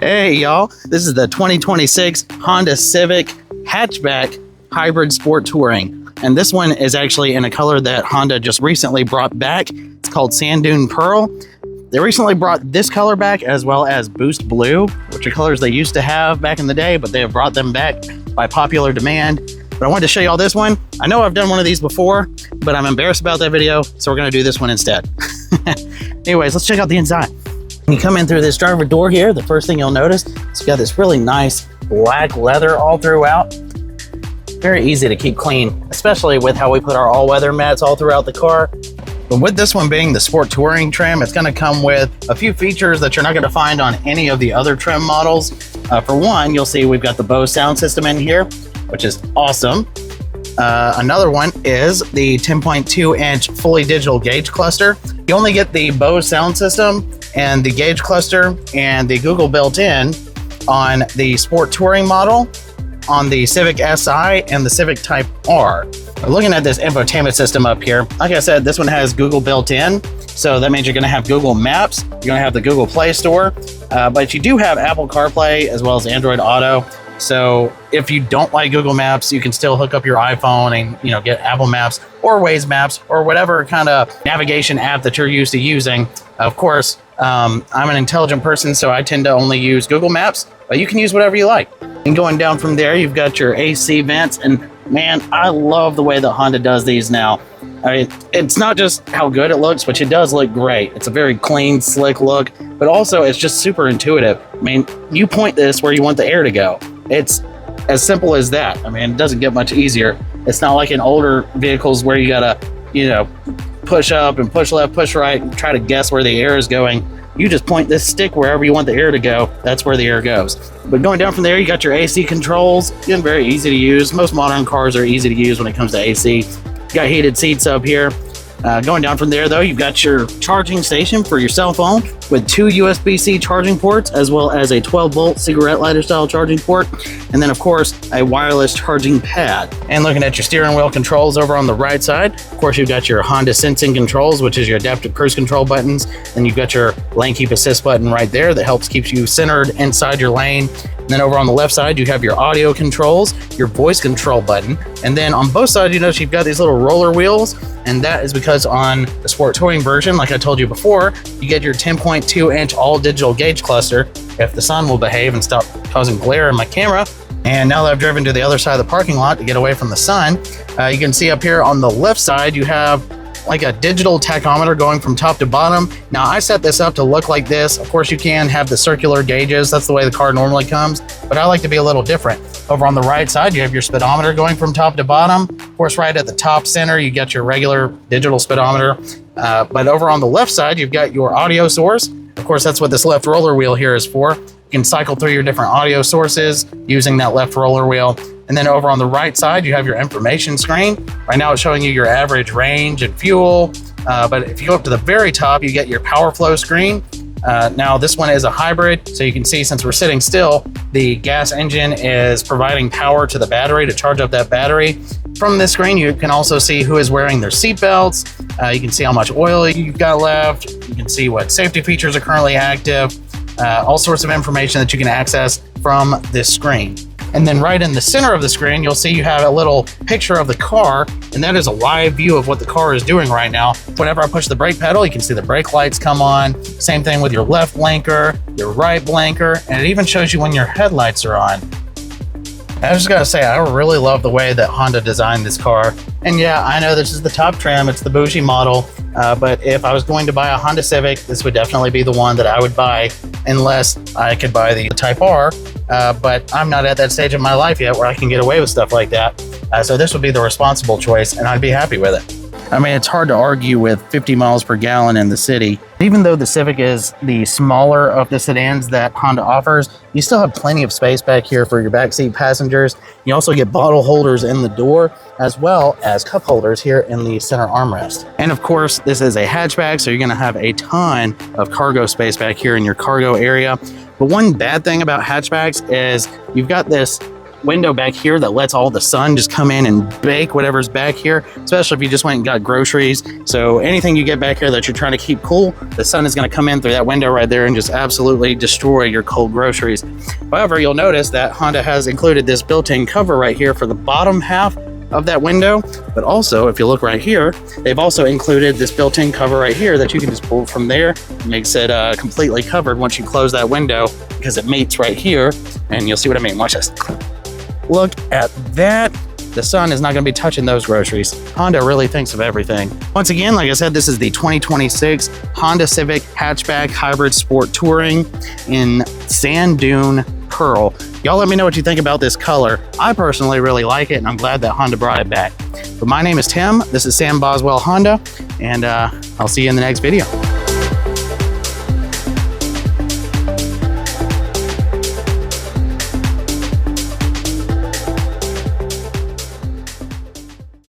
Hey y'all, this is the 2026 Honda Civic Hatchback Hybrid Sport Touring. And this one is actually in a color that Honda just recently brought back. It's called Sand Dune Pearl. They recently brought this color back as well as Boost Blue, which are colors they used to have back in the day, but they have brought them back by popular demand. But I wanted to show you all this one. I know I've done one of these before, but I'm embarrassed about that video, so we're gonna do this one instead. Anyways, let's check out the inside. When you come in through this driver door here, the first thing you'll notice is it's got this really nice black leather all throughout. Very easy to keep clean, especially with how we put our all-weather mats all throughout the car. But with this one being the Sport Touring trim, it's gonna come with a few features that you're not gonna find on any of the other trim models. For one, you'll see we've got the Bose sound system in here, which is awesome. Another one is the 10.2-inch fully digital gauge cluster. You only get the Bose sound system and the gauge cluster and the Google built-in on the Sport Touring model, on the Civic Si and the Civic Type R. Looking at this infotainment system up here, like I said, this one has Google built in, so that means you're going to have Google Maps, you're going to have the Google Play Store, but you do have Apple CarPlay as well as Android Auto. So if you don't like Google Maps, you can still hook up your iPhone and get Apple Maps or Waze Maps or whatever kind of navigation app that you're used to using. Of course, I'm an intelligent person, so I tend to only use Google Maps, but you can use whatever you like. And going down from there, you've got your AC vents, and man, I love the way that Honda does these now. I mean, it's not just how good it looks, which it does look great. It's a very clean, slick look, but also it's just super intuitive. I mean, you point this where you want the air to go. It's as simple as that. I mean, it doesn't get much easier. It's not like in older vehicles where you gotta, push up and push left, push right, and try to guess where the air is going. You just point this stick wherever you want the air to go. That's where the air goes. But going down from there, you got your AC controls. Again, very easy to use. Most modern cars are easy to use when it comes to AC. You got heated seats up here. Going down from there, though, you've got your charging station for your cell phone with 2 USB-C charging ports, as well as a 12-volt cigarette lighter style charging port, and then, of course, a wireless charging pad. And looking at your steering wheel controls over on the right side, of course, you've got your Honda Sensing controls, which is your adaptive cruise control buttons. Then you've got your lane keep assist button right there that helps keep you centered inside your lane. And then over on the left side, you have your audio controls, your voice control button, and then on both sides, you notice you've got these little roller wheels, and that is because on the Sport Touring version, like I told you before, you get your 10.2-inch all-digital gauge cluster, if the sun will behave and stop causing glare in my camera. And now that I've driven to the other side of the parking lot to get away from the sun, you can see up here on the left side, you have like a digital tachometer going from top to bottom. Now I set this up to look like this. Of course, you can have the circular gauges. That's the way the car normally comes, but I like to be a little different. Over on the right side, you have your speedometer going from top to bottom. Of course, right at the top center, you get your regular digital speedometer. But over on the left side, you've got your audio source. Of course, that's what this left roller wheel here is for. You can cycle through your different audio sources using that left roller wheel. And then over on the right side, you have your information screen. Right now it's showing you your average range and fuel. But if you go up to the very top, you get your power flow screen. Now this one is a hybrid, so you can see since we're sitting still, the gas engine is providing power to the battery to charge up that battery. From this screen, you can also see who is wearing their seat belts. You can see how much oil you've got left. You can see what safety features are currently active. All sorts of information that you can access from this screen. And then right in the center of the screen, you'll see you have a little picture of the car, and that is a live view of what the car is doing right now. Whenever I push the brake pedal, you can see the brake lights come on. Same thing with your left blinker, your right blinker, and it even shows you when your headlights are on. I just gotta say, I really love the way that Honda designed this car. And yeah, I know this is the top trim, it's the bougie model, but if I was going to buy a Honda Civic, this would definitely be the one that I would buy, unless I could buy the Type R. But I'm not at that stage of my life yet where I can get away with stuff like that. So this would be the responsible choice, and I'd be happy with it. I mean, it's hard to argue with 50 miles per gallon in the city. Even though the Civic is the smaller of the sedans that Honda offers, you still have plenty of space back here for your backseat passengers. You also get bottle holders in the door, as well as cup holders here in the center armrest. And of course, this is a hatchback, so you're gonna have a ton of cargo space back here in your cargo area. But one bad thing about hatchbacks is you've got this window back here that lets all the sun just come in and bake whatever's back here, especially if you just went and got groceries. So anything you get back here that you're trying to keep cool, the sun is going to come in through that window right there and just absolutely destroy your cold groceries. However, you'll notice that Honda has included this built-in cover right here for the bottom half of that window, but also if you look right here, they've also included this built-in cover right here that you can just pull from there. It makes it completely covered once you close that window, because it mates right here, and you'll see what I mean. Watch this. Look at that. The sun is not going to be touching those groceries. Honda really thinks of everything. Once again, like I said, this is the 2026 Honda Civic Hatchback Hybrid Sport Touring in Sand Dune Pearl. Y'all let me know what you think about this color. I personally really like it, and I'm glad that Honda brought it back. But my name is Tim. This is Sam Boswell Honda, and I'll see you in the next video.